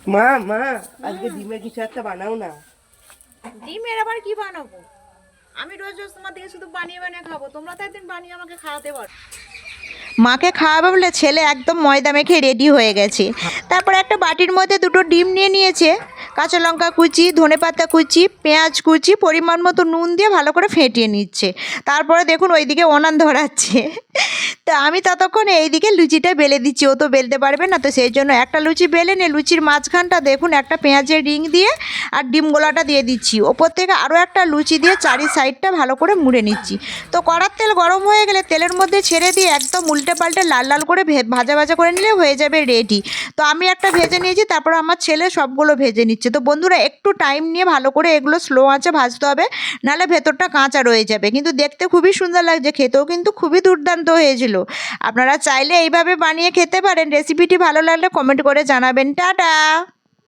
মা মা আজকে ডিমের কিছু একটা বানাও না। ডিমের আবার কি বানাবো? আমি রোজ রোজ তোমার থেকে শুধু বানিয়ে বানিয়ে খাবো, তোমরা তো একদিন বানিয়ে আমাকে খাওয়াতে পারো। মাকে খাওয়াবে বলে ছেলে একদম ময়দা মেখে রেডি হয়ে গেছে। তারপরে একটা বাটির মধ্যে দুটো ডিম নিয়ে নিয়েছে, কাঁচা লঙ্কা কুচি, ধনেপাতা কুচি, পেঁয়াজ কুচি, পরিমাণ মতো নুন দিয়ে ভালো করে ফেটিয়ে নিচ্ছে। তারপরে দেখুন ওইদিকে ওনান ধরাচ্ছে। তা আমি ততক্ষণে এইদিকে লুচিটা বেলে দিচ্ছি, ও তো বেলতে পারবে না, তো সেই জন্য একটা লুচি বেলে নিয়ে লুচির মাঝখানটা দেখুন একটা পেঁয়াজের রিং দিয়ে আর ডিম গোলাটা দিয়ে দিচ্ছি, ওপর থেকে আরও একটা লুচি দিয়ে চারি সাইডটা ভালো করে মুড়ে নিচ্ছি। তো কড়ার তেল গরম হয়ে গেলে তেলের মধ্যে ছেড়ে দিয়ে একদম উল্টে পাল্টে লাল লাল করে ভাজা ভাজা করে নিলে হয়ে যাবে রেডি। তো আমি একটা ভেজে নিয়েছি, তারপর আমার ছেলে সবগুলো ভেজে নিচ্ছে। তো বন্ধুরা একটু টাইম নিয়ে ভালো করে এগুলো স্লো আঁচে ভাজতে হবে, নাহলে ভেতরটা কাঁচা রয়ে যাবে। কিন্তু দেখতে খুবই সুন্দর লাগছে, খেতেও কিন্তু খুবই দুর্দান্ত হয়েছিল। আপনারা চাইলে এইভাবে বানিয়ে খেতে পারেন। রেসিপিটি ভালো লাগলে কমেন্ট করে জানাবেন। টাটা।